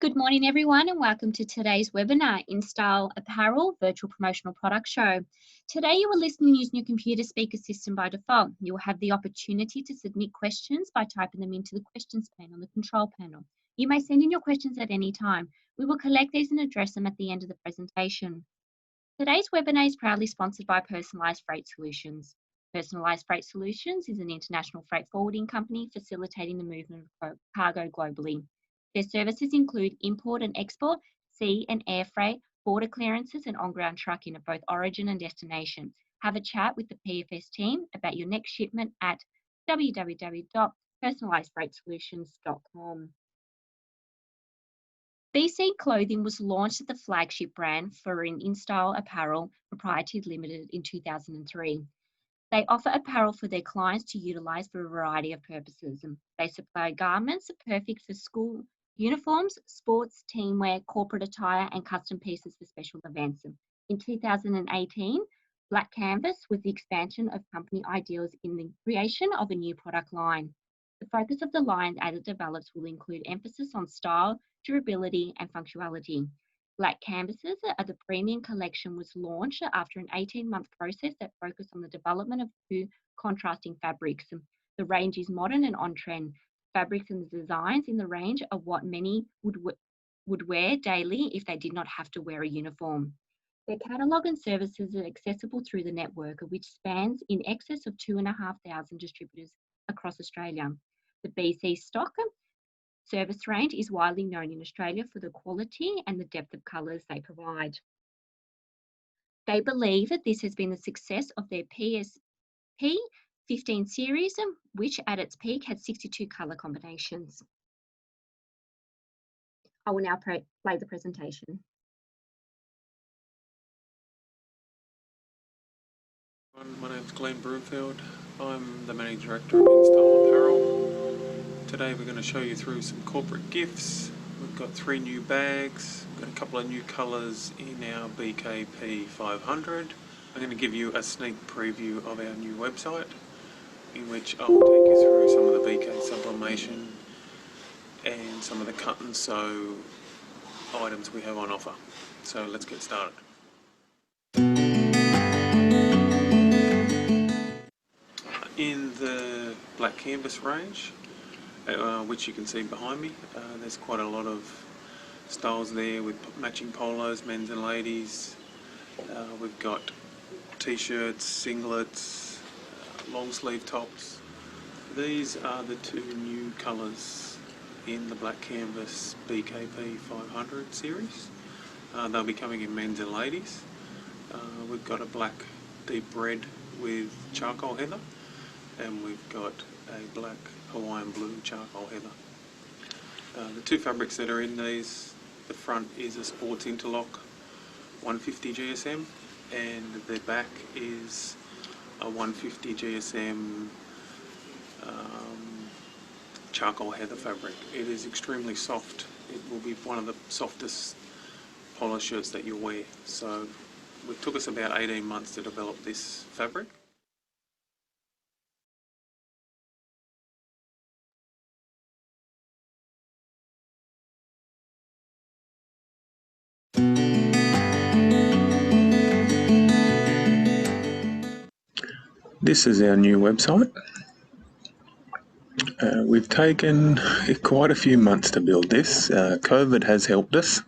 Good morning, everyone, and welcome to today's webinar, Install Apparel Virtual Promotional Product Show. Today, you are listening using your computer speaker system by default. You will have the opportunity to submit questions by typing them into the questions pane on the control panel. You may send in your questions at any time. We will collect these and address them at the end of the presentation. Today's webinar is proudly sponsored by Personalised Freight Solutions. Personalised Freight Solutions is an international freight forwarding company facilitating the movement of cargo globally. Their services include import and export, sea and air freight, border clearances and on-ground trucking at both origin and destination. Have a chat with the PFS team about your next shipment at www.personalisedfreightsolutions.com. BC Clothing was launched as the flagship brand for Install Apparel Proprietary Limited in 2003. They offer apparel for their clients to utilise for a variety of purposes. They supply garments perfect for school uniforms, sports, teamwear, corporate attire, and custom pieces for special events. In 2018, Black Canvas was the expansion of company ideals in the creation of a new product line. The focus of the line as it develops will include emphasis on style, durability, and functionality. Black Canvases, the premium collection, was launched after an 18-month process that focused on the development of two contrasting fabrics. The range is modern and on-trend. Fabrics and the designs in the range are what many would wear daily if they did not have to wear a uniform. Their catalogue and services are accessible through the network, which spans in excess of 2,500 distributors across Australia. The BC stock service range is widely known in Australia for the quality and the depth of colours they provide. They believe that this has been the success of their PSP 15 series, which at its peak had 62 colour combinations. I will now play the presentation. My name's Glenn Broomfield. I'm the Managing Director of Install Apparel. Today we're going to show you through some corporate gifts. We've got 3 new bags, we've got a couple of new colours in our BKP 500. I'm going to give you a sneak preview of our new website, in which I'll take you through some of the BK sublimation and some of the cut and sew items we have on offer. So let's get started. In the Black Canvas range, which you can see behind me, there's quite a lot of styles there with matching polos, men's and ladies. We've got t-shirts, singlets, long sleeve tops. These are the 2 new colours in the Black Canvas BKP 500 series. They'll be coming in men's and ladies. We've got a black deep red with charcoal heather, and we've got a black Hawaiian blue charcoal heather. The 2 fabrics that are in these, the front is a sports interlock 150 GSM, and the back is a 150 GSM charcoal heather fabric. It is extremely soft. It will be one of the softest polo shirts that you'll wear. So it took us about 18 months to develop this fabric. This is our new website. We've taken quite a few months to build this. COVID has helped us,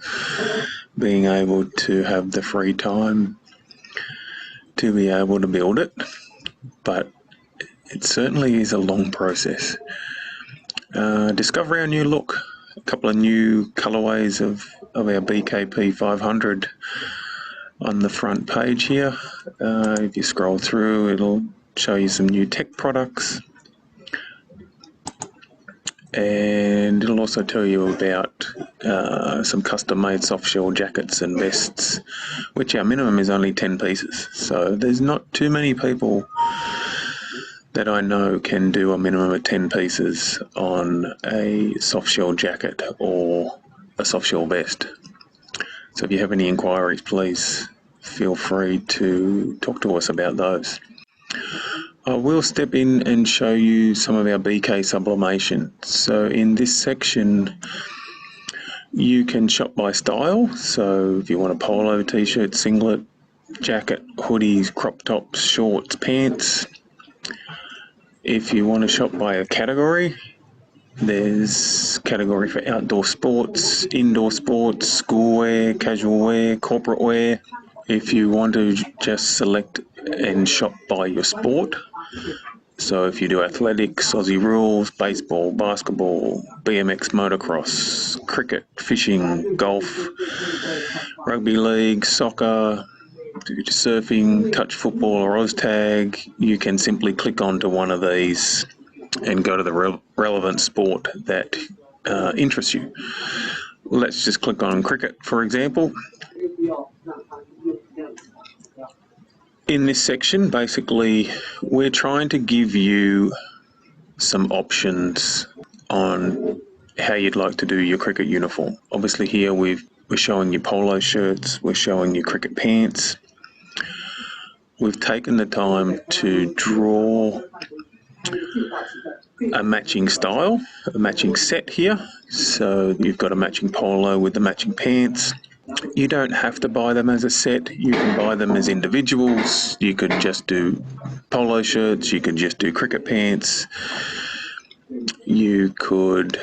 being able to have the free time to be able to build it, but it certainly is a long process. Discover our new look, a couple of new colourways of our BKP 500 on the front page here. If you scroll through, it'll show you some new tech products, and it'll also tell you about some custom-made soft shell jackets and vests, which our minimum is only 10 pieces. So there's not too many people that I know can do a minimum of 10 pieces on a soft shell jacket or a soft shell vest. So if you have any inquiries, please feel free to talk to us about those. I will step in and show you some of our BK sublimation. So in this section, You can shop by style, so if you want a polo, t-shirt, singlet, jacket, hoodies, crop tops, shorts, pants. If you want to shop by a category, there's category for outdoor sports, indoor sports, school wear, casual wear, corporate wear. If you want to just select and shop by your sport, so if you do athletics, Aussie rules, baseball, basketball, BMX, motocross, cricket, fishing, golf, rugby league, soccer, surfing, touch football or OzTag, you can simply click onto one of these and go to the relevant sport that interests you. Let's just click on cricket, for example. In this section, basically, we're trying to give you some options on how you'd like to do your cricket uniform. Obviously here we're showing you polo shirts, we're showing you cricket pants. We've taken the time to draw a matching style, a matching set here. So you've got a matching polo with the matching pants. You don't have to buy them as a set. You can buy them as individuals. You could just do polo shirts. You could just do cricket pants. You could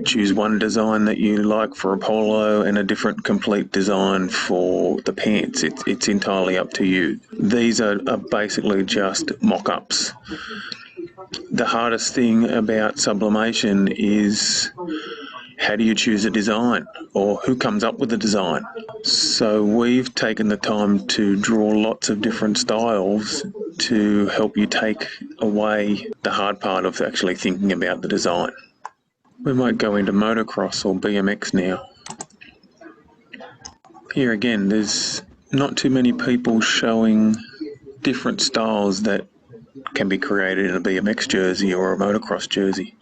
choose one design that you like for a polo and a different complete design for the pants. It's entirely up to you. These are basically just mock-ups. The hardest thing about sublimation is how do you choose a design, or who comes up with the design? So we've taken the time to draw lots of different styles to help you take away the hard part of actually thinking about the design. We might go into motocross or BMX now. Here again, there's not too many people showing different styles that can be created in a BMX jersey or a motocross jersey.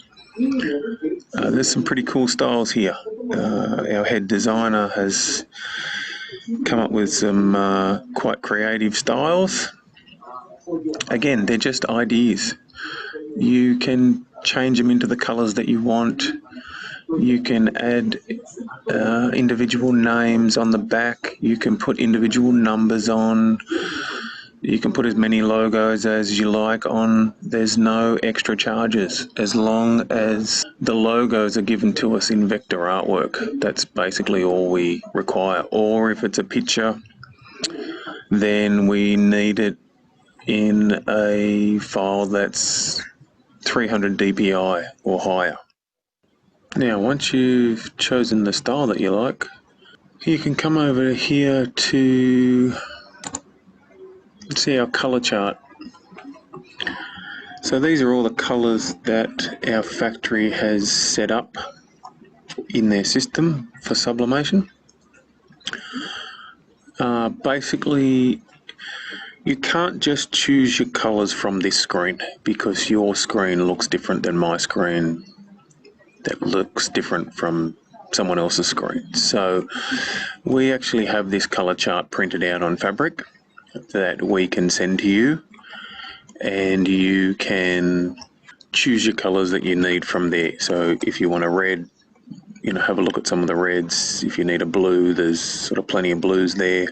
There's some pretty cool styles here. Our head designer has come up with some quite creative styles. Again, they're just ideas. You can change them into the colours that you want. You can add individual names on the back. You can put individual numbers on. You can put as many logos as you like on. There's no extra charges as long as the logos are given to us in vector artwork. That's basically all we require. Or if it's a picture, then we need it in a file that's 300 dpi or higher. Now, once you've chosen the style that you like, you can come over here to see our colour chart. So these are all the colours that our factory has set up in their system for sublimation. Basically, you can't just choose your colours from this screen because your screen looks different than my screen that looks different from someone else's screen. So we actually have this colour chart printed out on fabric that we can send to you, and you can choose your colours that you need from there. So if you want a red, have a look at some of the reds. If you need a blue, there's sort of plenty of blues there.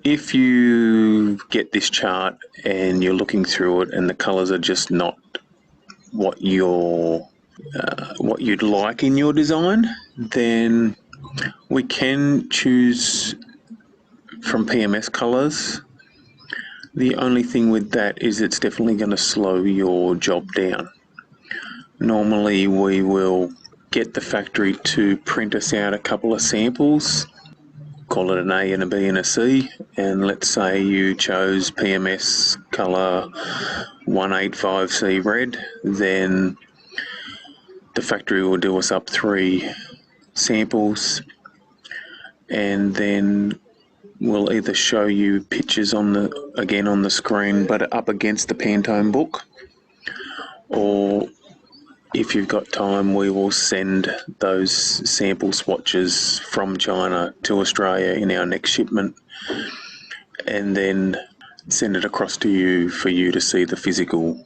If you get this chart and you're looking through it and the colours are just not what you'd like in your design, then we can choose from PMS colours. The only thing with that is it's definitely going to slow your job down. Normally we will get the factory to print us out a couple of samples, call it an A and a B and a C, and let's say you chose PMS colour 185C red, then the factory will do us up 3 samples, and then we'll either show you pictures on the screen but up against the Pantone book, or if you've got time we will send those sample swatches from China to Australia in our next shipment, and then send it across to you for you to see the physical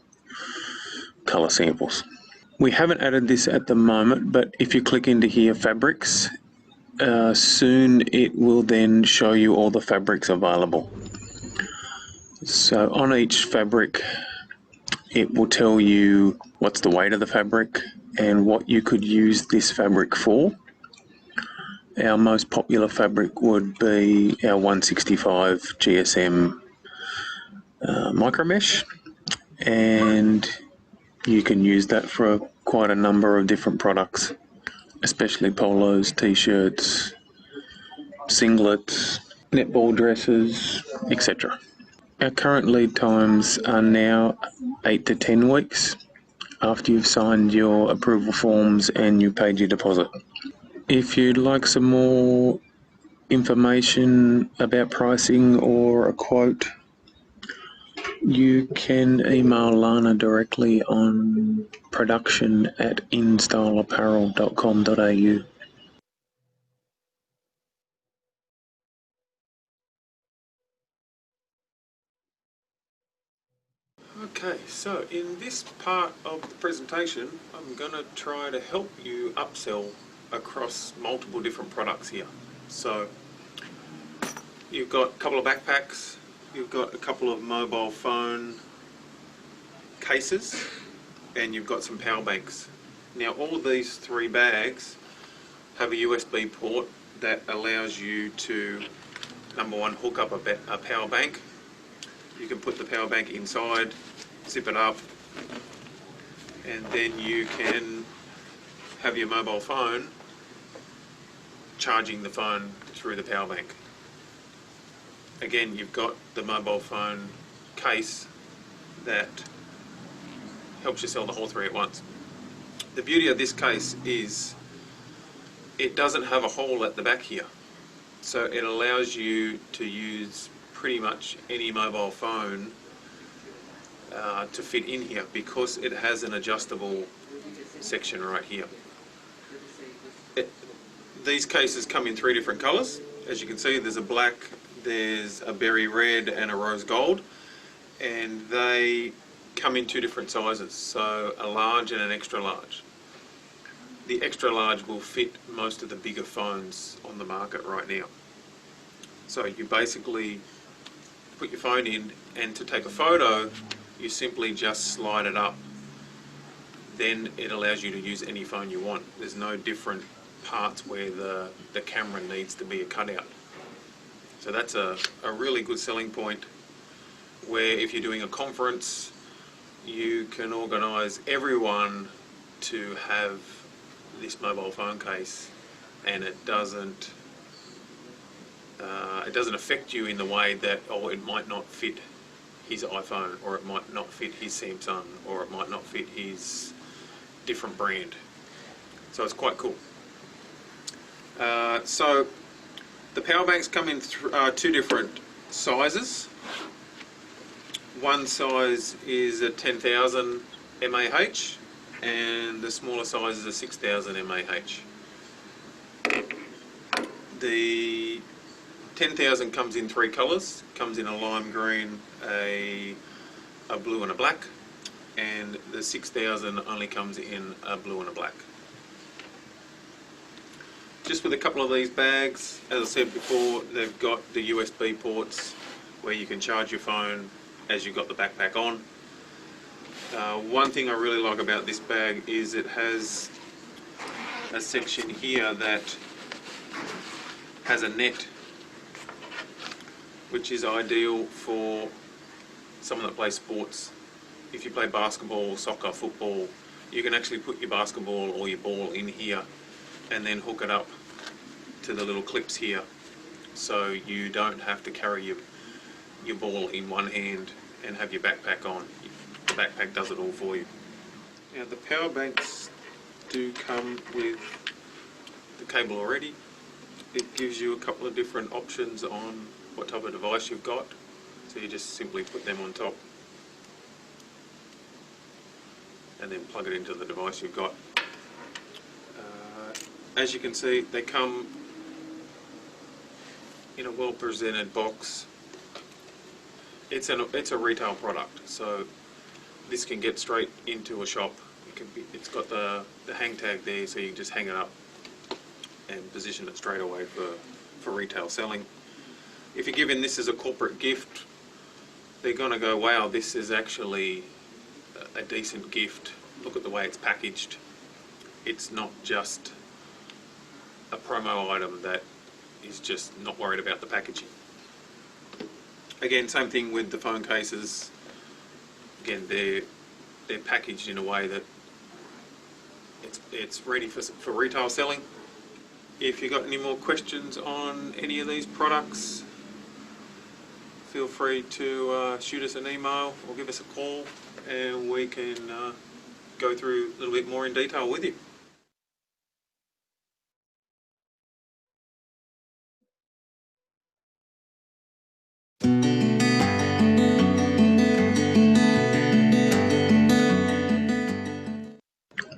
colour samples. We haven't added this at the moment, but if you click into here, fabrics, soon it will then show you all the fabrics available. So on each fabric, it will tell you what's the weight of the fabric and what you could use this fabric for. Our most popular fabric would be our 165 GSM micro mesh, and you can use that for quite a number of different products, especially polos, t-shirts, singlets, netball dresses, etc. Our current lead times are now 8 to 10 weeks after you've signed your approval forms and you paid your deposit. If you'd like some more information about pricing or a quote, you can email Lana directly on production@instyleapparel.com.au. Okay, so in this part of the presentation, I'm going to try to help you upsell across multiple different products here. So you've got a couple of backpacks, you've got a couple of mobile phone cases, and you've got some power banks. Now all of these three bags have a USB port that allows you to, number one, hook up a power bank. You can put the power bank inside, zip it up, and then you can have your mobile phone charging the phone through the power bank. Again, you've got the mobile phone case that helps you sell the whole three at once. The beauty of this case is it doesn't have a hole at the back here, so it allows you to use pretty much any mobile phone to fit in here because it has an adjustable section right here. These cases come in three different colours. As you can see, there's a black, there's a berry red and a rose gold, and they come in two different sizes, so a large and an extra large. The extra large will fit most of the bigger phones on the market right now. So you basically put your phone in, and to take a photo, you simply just slide it up. Then it allows you to use any phone you want. There's no different parts where the camera needs to be a cutout. So that's a really good selling point where if you're doing a conference, you can organise everyone to have this mobile phone case, and it doesn't affect you in the way that, oh, it might not fit his iPhone, or it might not fit his Samsung, or it might not fit his different brand. So it's quite cool. So the power banks come in two different sizes. One size is a 10,000 mAh and the smaller size is a 6,000 mAh. The 10,000 comes in three colours. Comes in a lime green, a blue and a black, and the 6,000 only comes in a blue and a black. Just with a couple of these bags, as I said before, they've got the USB ports where you can charge your phone as you've got the backpack on. One thing I really like about this bag is it has a section here that has a net, which is ideal for someone that plays sports. If you play basketball, soccer, football, you can actually put your basketball or your ball in here and then hook it up to the little clips here, so you don't have to carry your ball in one hand and have your backpack on. The backpack does it all for you. Now the power banks do come with the cable already. It gives you a couple of different options on what type of device you've got, so you just simply put them on top and then plug it into the device you've got. As you can see, they come in a well presented box. It's a retail product, so this can get straight into a shop It's got the hang tag there, so you can just hang it up and position it straight away for retail selling. If you're giving this as a corporate gift, they're going to go, wow, this is actually a decent gift. Look at the way it's packaged. It's not just a promo item that is just not worried about the packaging. Again, same thing with the phone cases. Again, they're packaged in a way that it's ready for retail selling. If you've got any more questions on any of these products, feel free to shoot us an email or give us a call, and we can go through a little bit more in detail with you.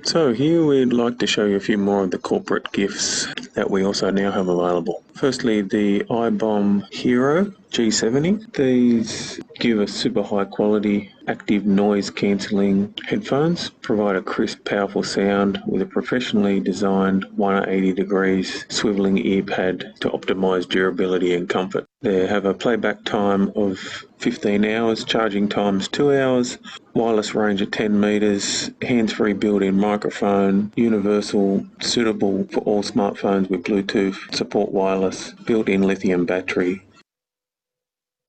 So here we'd like to show you a few more of the corporate gifts that we also now have available. Firstly, the iBomb Hero G70. These give us super high quality active noise cancelling headphones, provide a crisp, powerful sound with a professionally designed 180 degrees swiveling ear pad to optimise durability and comfort. They have a playback time of 15 hours, charging times 2 hours, wireless range of 10 metres, hands-free built-in microphone, universal, suitable for all smartphones with Bluetooth, support wireless, built-in lithium battery.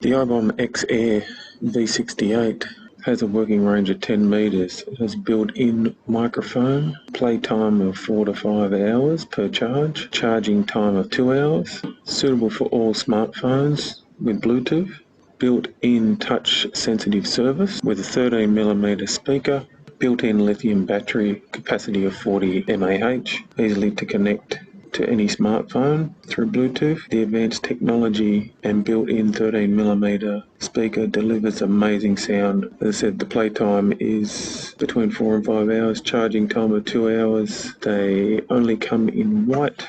The iBomb X Air V68 has a working range of 10 metres. It has built-in microphone, playtime of 4 to 5 hours per charge, charging time of 2 hours, suitable for all smartphones with Bluetooth, built-in touch-sensitive service with a 13mm speaker, built-in lithium battery, capacity of 40 mAh, easily to connect to any smartphone through Bluetooth. The advanced technology and built-in 13mm speaker delivers amazing sound. As I said, the playtime is between 4 and 5 hours, charging time of 2 hours. They only come in white.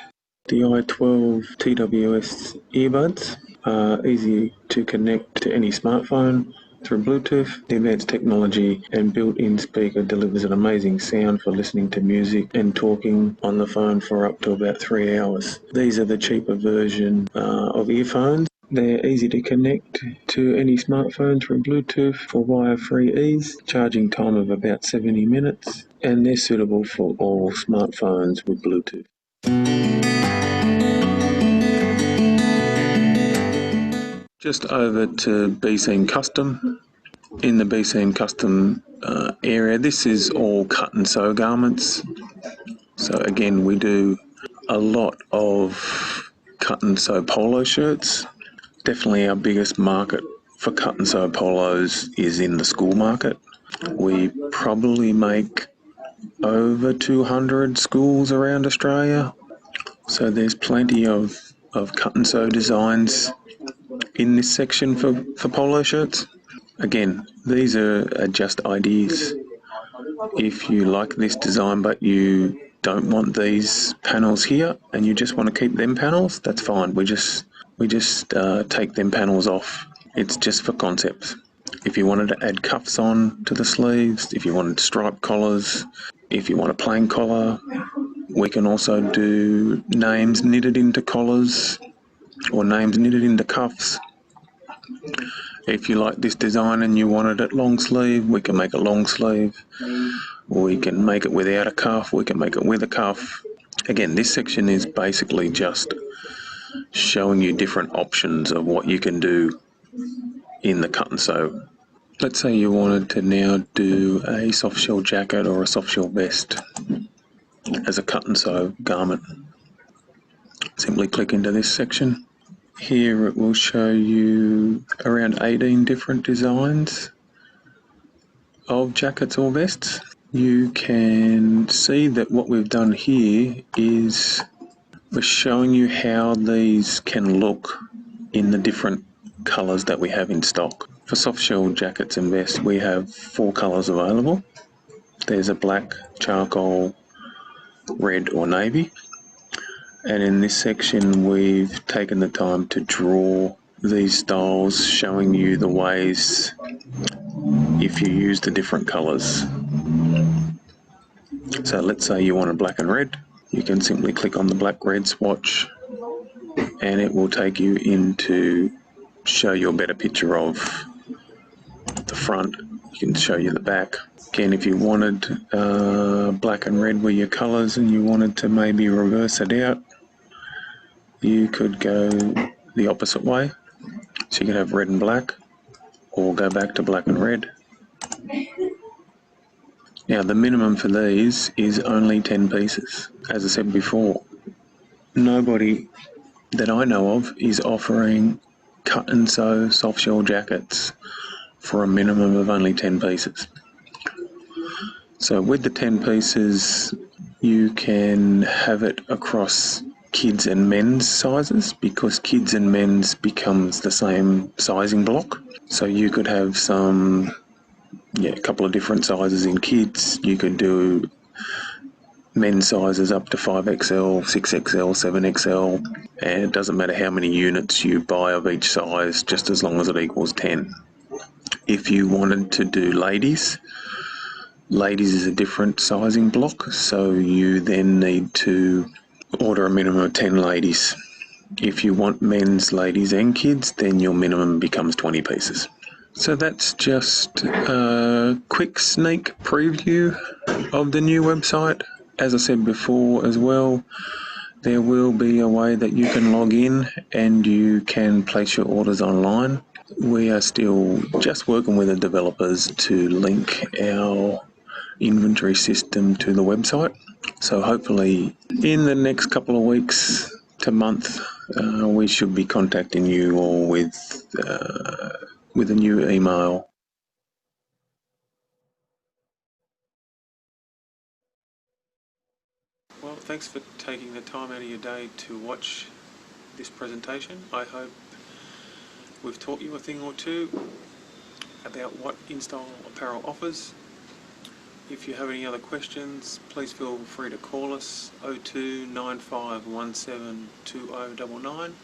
The i12 TWS earbuds are easy to connect to any smartphone through Bluetooth. The advanced technology and built-in speaker delivers an amazing sound for listening to music and talking on the phone for up to about 3 hours. These are the cheaper version of earphones. They're easy to connect to any smartphone through Bluetooth for wire-free ease, charging time of about 70 minutes, and they're suitable for all smartphones with Bluetooth. Just over to B-Seam Custom. In the B-Seam Custom area, this is all cut and sew garments. So again, we do a lot of cut and sew polo shirts. Definitely our biggest market for cut and sew polos is in the school market. We probably make over 200 schools around Australia. So there's plenty of cut and sew designs in this section for polo shirts. Again, these are just ideas. If you like this design but you don't want these panels here and you just want to keep them panels, that's fine. We just take them panels off. It's just for concepts. If you wanted to add cuffs on to the sleeves, if you wanted striped collars, if you want a plain collar, we can also do names knitted into collars or names knitted into cuffs. If you like this design and you wanted it long sleeve, we can make a long sleeve. We can make it without a cuff, we can make it with a cuff. Again, this section is basically just showing you different options of what you can do in the cut and sew. Let's say you wanted to now do a soft shell jacket or a soft shell vest as a cut and sew garment. Simply click into this section. Here it will show you around 18 different designs of jackets or vests. You can see that what we've done here is we're showing you how these can look in the different colours that we have in stock. For soft shell jackets and vests, we have 4 colours available. There's a black, charcoal, red or navy. And in this section, we've taken the time to draw these styles, showing you the ways if you use the different colours. So let's say you wanted black and red. You can simply click on the black-red swatch and it will take you into show you a better picture of the front. You can show you the back. Again, if you wanted black and red were your colours and you wanted to maybe reverse it out, you could go the opposite way. So you could have red and black or go back to black and red. Now the minimum for these is only 10 pieces. As I said before, nobody that I know of is offering cut and sew soft shell jackets for a minimum of only 10 pieces. So with the 10 pieces, you can have it across kids and men's sizes because kids and men's becomes the same sizing block. So you could have a couple of different sizes in kids. You could do men's sizes up to 5XL, 6XL, 7XL, and it doesn't matter how many units you buy of each size, just as long as it equals 10. If you wanted to do ladies is a different sizing block, so you then need to order a minimum of 10 ladies. If you want men's, ladies and kids, then your minimum becomes 20 pieces. So that's just a quick sneak preview of the new website. As I said before as well, there will be a way that you can log in and you can place your orders online. We are still just working with the developers to link our inventory system to the website. So hopefully in the next couple of weeks to month, we should be contacting you all with a new email. Well, thanks for taking the time out of your day to watch this presentation. I hope we've taught you a thing or two about what InStyle Apparel offers. If you have any other questions, please feel free to call us 02 9517 2099,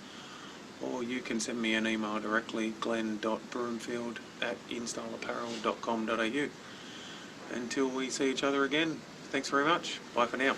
or you can send me an email directly, glenn.broomfield@installapparel.com.au. Until we see each other again, thanks very much. Bye for now.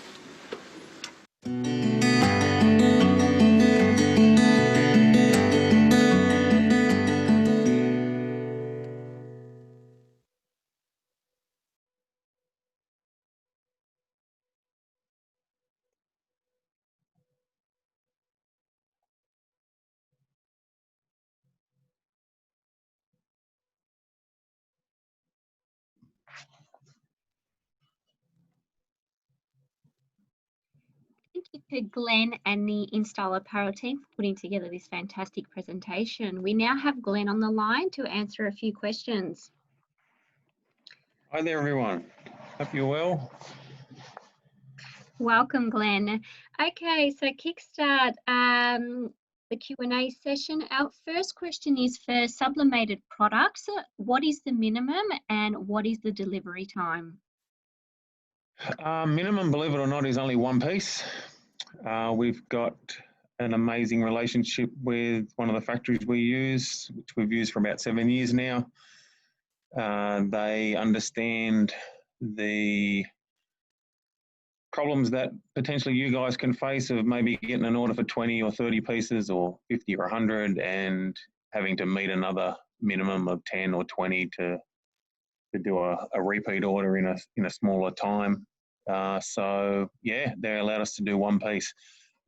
Thank you to Glenn and the InStyle Apparel team for putting together this fantastic presentation. We now have Glenn on the line to answer a few questions. Hi there, everyone. Hope you're well. Welcome, Glenn. Okay, so kickstart the Q&A session. Our first question is for sublimated products. What is the minimum and what is the delivery time? Minimum, believe it or not, is only one piece. We've got an amazing relationship with one of the factories we use, which we've used for about 7 years now. They understand the problems that potentially you guys can face of maybe getting an order for 20 or 30 pieces or 50 or 100 and having to meet another minimum of 10 or 20 to do a repeat order in a smaller time. So yeah, they allowed us to do one piece.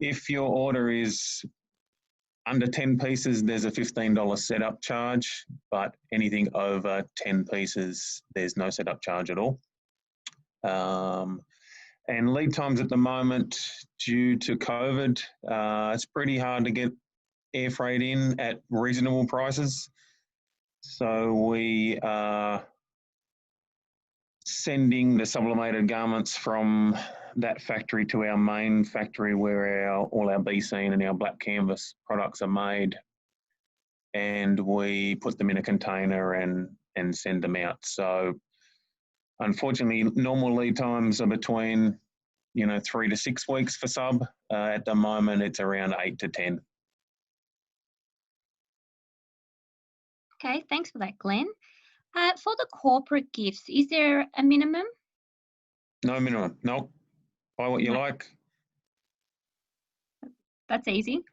If your order is under 10 pieces, there's a $15 setup charge, but anything over 10 pieces, there's no setup charge at all. And lead times at the moment, due to COVID, it's pretty hard to get air freight in at reasonable prices. So we are sending the sublimated garments from that factory to our main factory where all our B-scene and our black canvas products are made. And we put them in a container and send them out. So unfortunately, normal lead times are between 3 to 6 weeks for sub. At the moment, it's around 8 to 10. Okay, thanks for that, Glenn. For the corporate gifts, is there a minimum? No minimum. No. Buy what you No, like. that's easy.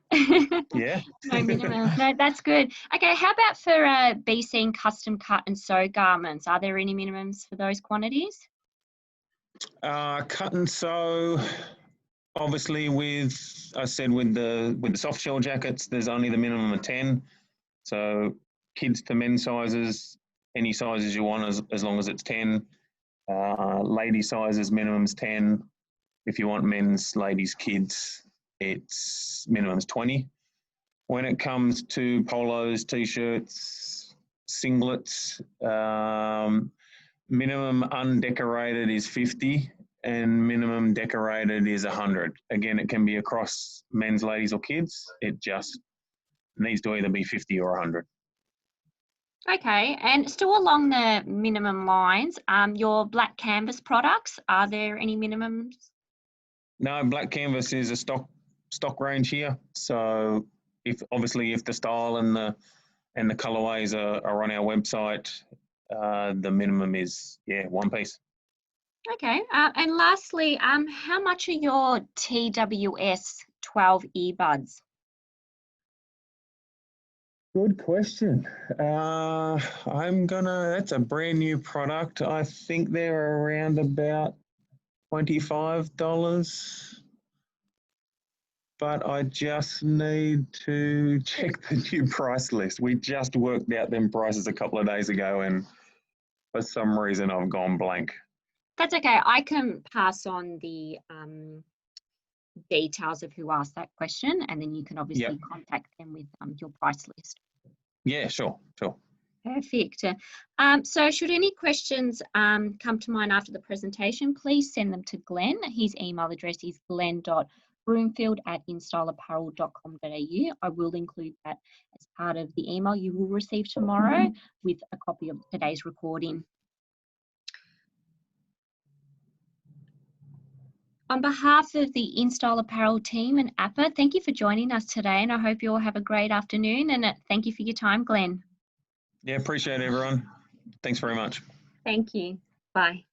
Yeah. No minimum. No, that's good. Okay, how about for BC and custom cut and sew garments? Are there any minimums for those quantities? Cut and sew. Obviously, with the soft shell jackets, there's only the minimum of 10. So kids to men's sizes, any sizes you want, as long as it's 10. Lady sizes, minimum's 10. If you want men's, ladies, kids, it's minimum's 20. When it comes to polos, t-shirts, singlets, minimum undecorated is 50 and minimum decorated is 100. Again, it can be across men's, ladies or kids. It just needs to either be 50 or 100. Okay, and still along the minimum lines, your black canvas products, are there any minimums? No, black canvas is a stock range here. So if the style and the colorways are on our website, the minimum is one piece. Okay, and lastly, how much are your TWS 12 earbuds? Good question. That's a brand new product. I think they're around about $25. But I just need to check the new price list. We just worked out them prices a couple of days ago, and for some reason I've gone blank. That's okay. I can pass on the details of who asked that question, and then you can obviously contact them with your price list. Yeah, sure. Perfect. So should any questions come to mind after the presentation, please send them to Glenn. His email address is glenn.broomfield@installapparel.com.au. I will include that as part of the email you will receive tomorrow with a copy of today's recording. On behalf of the InStyle Apparel team and APPA, thank you for joining us today, and I hope you all have a great afternoon, and thank you for your time, Glenn. Yeah, appreciate it, everyone. Thanks very much. Thank you. Bye.